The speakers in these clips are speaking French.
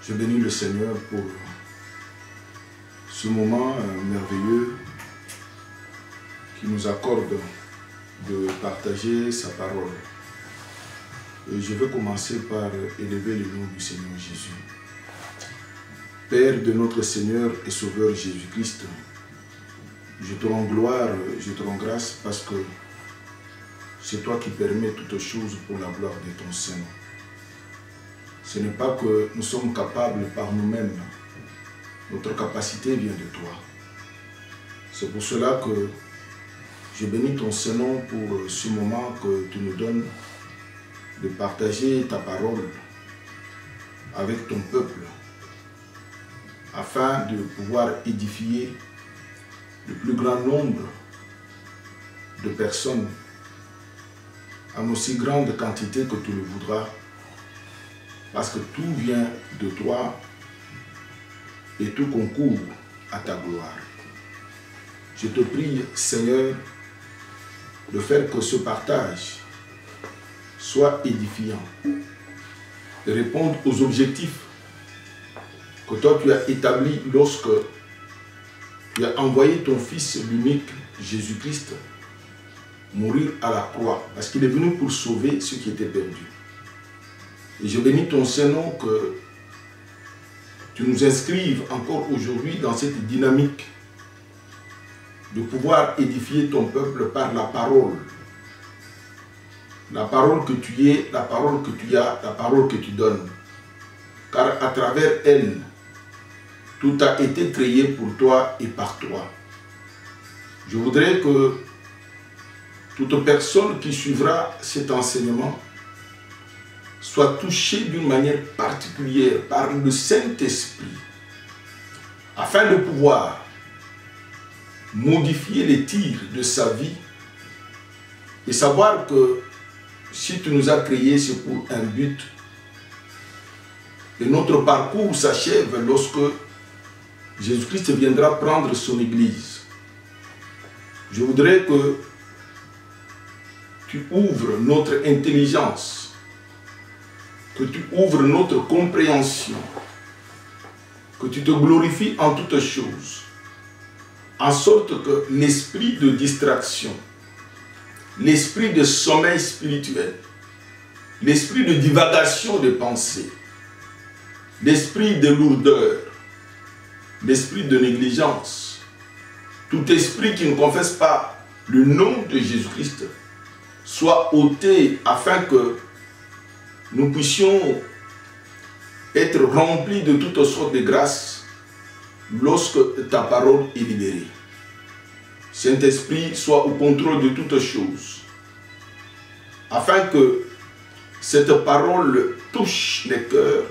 Je bénis le Seigneur pour ce moment merveilleux qui nous accorde de partager sa parole. Et je veux commencer par élever le nom du Seigneur Jésus. Père de notre Seigneur et Sauveur Jésus-Christ, je te rends gloire, je te rends grâce parce que c'est toi qui permets toutes choses pour la gloire de ton Saint. Ce n'est pas que nous sommes capables par nous-mêmes. Notre capacité vient de toi. C'est pour cela que je bénis ton Saint-Nom pour ce moment que tu nous donnes de partager ta parole avec ton peuple afin de pouvoir édifier le plus grand nombre de personnes en aussi grande quantité que tu le voudras, parce que tout vient de toi et tout concourt à ta gloire. Je te prie, Seigneur, de faire que ce partage soit édifiant, de répondre aux objectifs que toi tu as établis lorsque tu as envoyé ton Fils l'unique, Jésus-Christ, mourir à la croix, parce qu'il est venu pour sauver ceux qui étaient perdus. Et je bénis ton Saint-Nom que tu nous inscrives encore aujourd'hui dans cette dynamique de pouvoir édifier ton peuple par la parole. La parole que tu es, la parole que tu as, la parole que tu donnes. Car à travers elle, tout a été créé pour toi et par toi. Je voudrais que toute personne qui suivra cet enseignement soit touchée d'une manière particulière par le Saint-Esprit, afin de pouvoir modifier les tirs de sa vie et savoir que si tu nous as créés, c'est pour un but. Et notre parcours s'achève lorsque Jésus-Christ viendra prendre son Église. Je voudrais que tu ouvres notre intelligence, que tu ouvres notre compréhension, que tu te glorifies en toutes choses, en sorte que l'esprit de distraction, l'esprit de sommeil spirituel, l'esprit de divagation de pensée, l'esprit de lourdeur, l'esprit de négligence, tout esprit qui ne confesse pas le nom de Jésus-Christ soit ôté afin que nous puissions être remplis de toutes sortes de grâces lorsque ta parole est libérée. Saint-Esprit, sois au contrôle de toutes choses, afin que cette parole touche les cœurs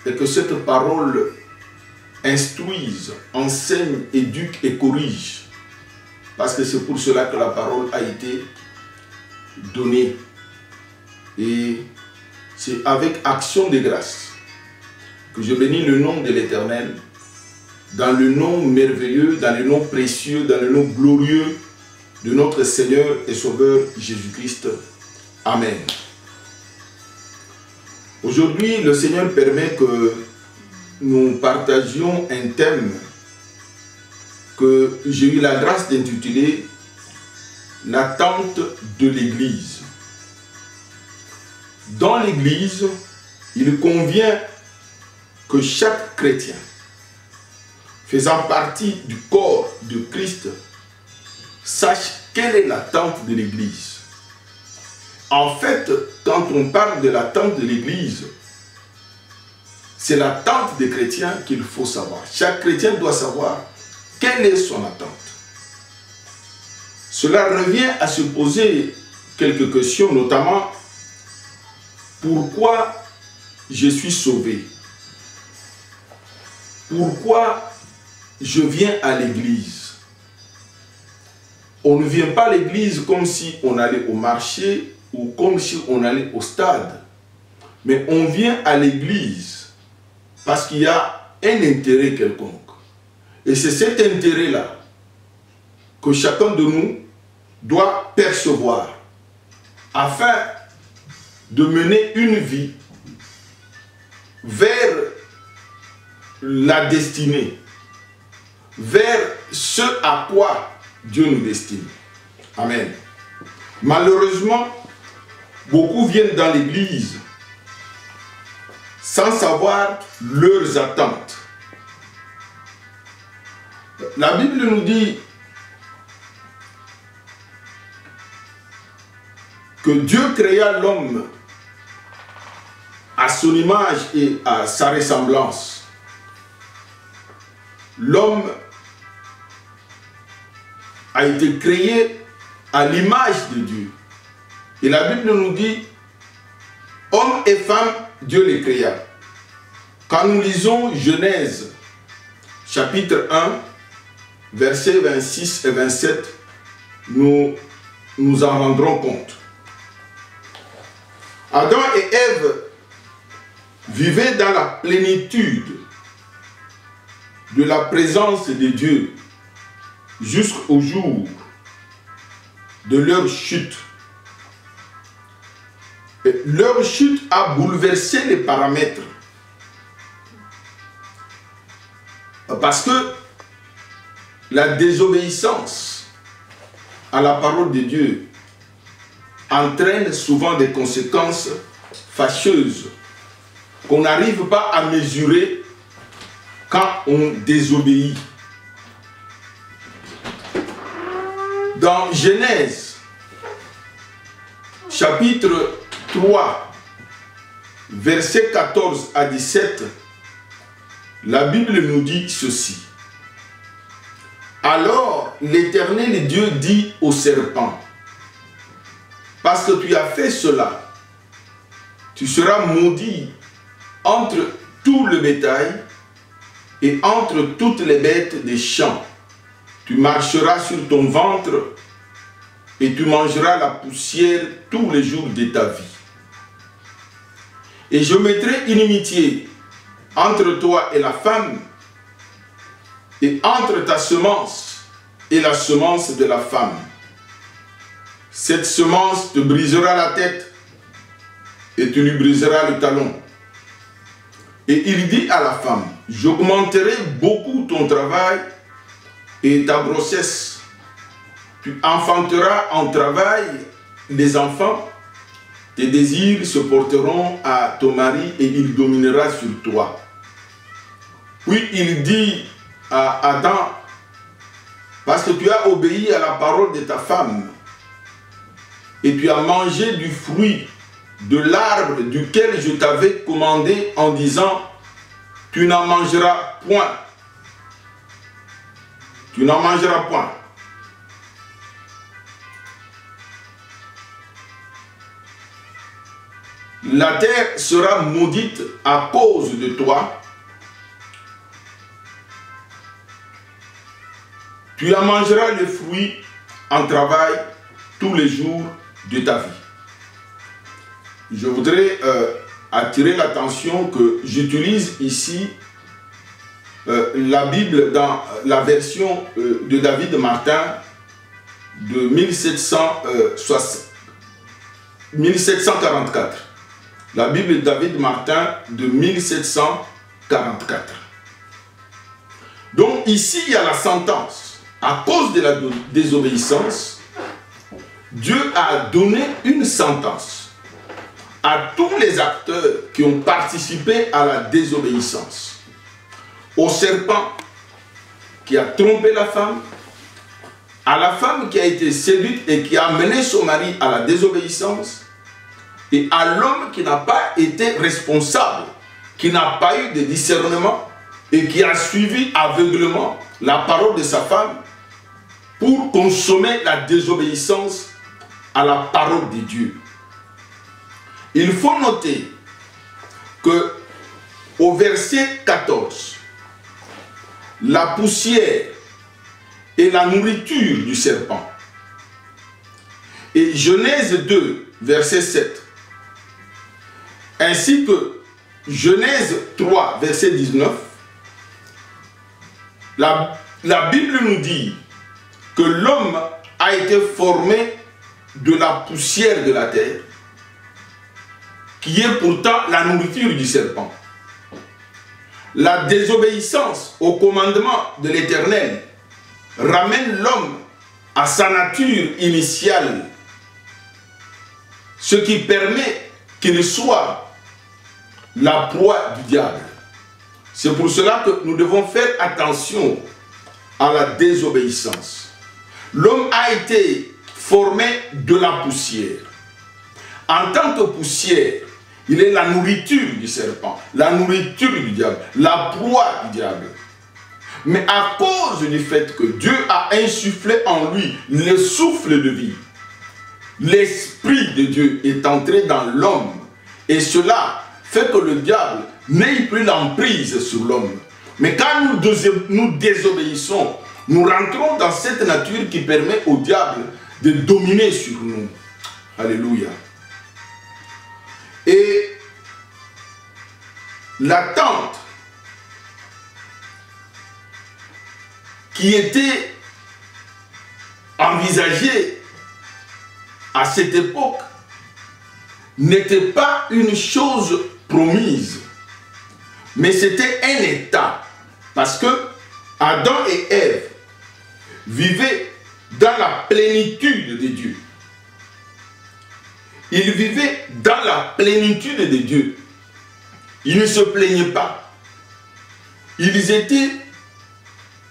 et que cette parole instruise, enseigne, éduque et corrige. Parce que c'est pour cela que la parole a été donnée. Et c'est avec action de grâce que je bénis le nom de l'Éternel, dans le nom merveilleux, dans le nom précieux, dans le nom glorieux de notre Seigneur et Sauveur Jésus-Christ. Amen. Aujourd'hui, le Seigneur permet que nous partagions un thème que j'ai eu la grâce d'intituler « L'attente de l'Église ». Dans l'Église, il convient que chaque chrétien faisant partie du corps de Christ sache quelle est l'attente de l'Église. En fait, quand on parle de l'attente de l'Église, c'est l'attente des chrétiens qu'il faut savoir. Chaque chrétien doit savoir quelle est son attente. Cela revient à se poser quelques questions, notamment pourquoi je suis sauvé? Pourquoi je viens à l'église? On ne vient pas à l'église comme si on allait au marché ou comme si on allait au stade. Mais on vient à l'église parce qu'il y a un intérêt quelconque. Et c'est cet intérêt-là que chacun de nous doit percevoir afin de mener une vie vers la destinée, vers ce à quoi Dieu nous destine. Amen. Malheureusement, beaucoup viennent dans l'église sans savoir leurs attentes. La Bible nous dit que Dieu créa l'homme à son image et à sa ressemblance. L'homme a été créé à l'image de Dieu. Et la Bible nous dit, hommes et femmes, Dieu les créa. Quand nous lisons Genèse, chapitre 1, versets 26 et 27, nous en rendrons compte. Adam et Ève vivaient dans la plénitude de la présence de Dieu jusqu'au jour de leur chute. Et leur chute a bouleversé les paramètres. Parce que la désobéissance à la parole de Dieu entraîne souvent des conséquences fâcheuses qu'on n'arrive pas à mesurer quand on désobéit. Dans Genèse, chapitre 3, versets 14 à 17, la Bible nous dit ceci. Alors l'Éternel Dieu dit au serpent, parce que tu as fait cela, tu seras maudit entre tout le bétail et entre toutes les bêtes des champs. Tu marcheras sur ton ventre et tu mangeras la poussière tous les jours de ta vie. Et je mettrai inimitié entre toi et la femme, et entre ta semence et la semence de la femme. Cette semence te brisera la tête et tu lui briseras le talon. Et il dit à la femme, j'augmenterai beaucoup ton travail et ta grossesse. Tu enfanteras en travail des enfants. Tes désirs se porteront à ton mari et il dominera sur toi. Puis il dit à Adam, parce que tu as obéi à la parole de ta femme et tu as mangé du fruit de l'arbre duquel je t'avais commandé en disant, tu n'en mangeras point. Tu n'en mangeras point. La terre sera maudite à cause de toi. Tu en mangeras le fruit en travail tous les jours de ta vie. Je voudrais attirer l'attention que j'utilise ici la Bible dans la version de David Martin de 1744. La Bible de David Martin de 1744. Donc ici, il y a la sentence. À cause de la désobéissance, Dieu a donné une sentence à tous les acteurs qui ont participé à la désobéissance. Au serpent qui a trompé la femme, à la femme qui a été séduite et qui a amené son mari à la désobéissance, et à l'homme qui n'a pas été responsable, qui n'a pas eu de discernement et qui a suivi aveuglement la parole de sa femme pour consommer la désobéissance à la parole de Dieu. Il faut noter que au verset 14, la poussière est la nourriture du serpent. Et Genèse 2, verset 7, ainsi que Genèse 3, verset 19, la Bible nous dit que l'homme a été formé de la poussière de la terre, qui est pourtant la nourriture du serpent. la désobéissance au commandement de l'Éternel ramène l'homme à sa nature initiale, ce qui permet qu'il soit la proie du diable. C'est pour cela que nous devons faire attention à la désobéissance. L'homme a été formé de la poussière. En tant que poussière, il est la nourriture du serpent, la nourriture du diable, la proie du diable. Mais à cause du fait que Dieu a insufflé en lui le souffle de vie, l'Esprit de Dieu est entré dans l'homme. Et cela fait que le diable n'ait plus l'emprise sur l'homme. Mais quand nous désobéissons, nous rentrons dans cette nature qui permet au diable de dominer sur nous. Alléluia. Et l'attente qui était envisagée à cette époque n'était pas une chose promise, mais c'était un état. Parce que Adam et Ève vivaient dans la plénitude de Dieu. Ils vivaient dans la plénitude de Dieu. Ils ne se plaignaient pas. Ils étaient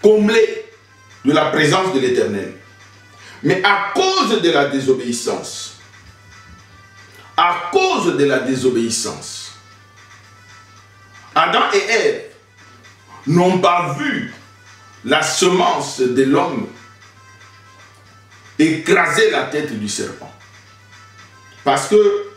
comblés de la présence de l'Éternel. Mais à cause de la désobéissance, Adam et Ève n'ont pas vu la semence de l'homme écraser la tête du serpent. Parce que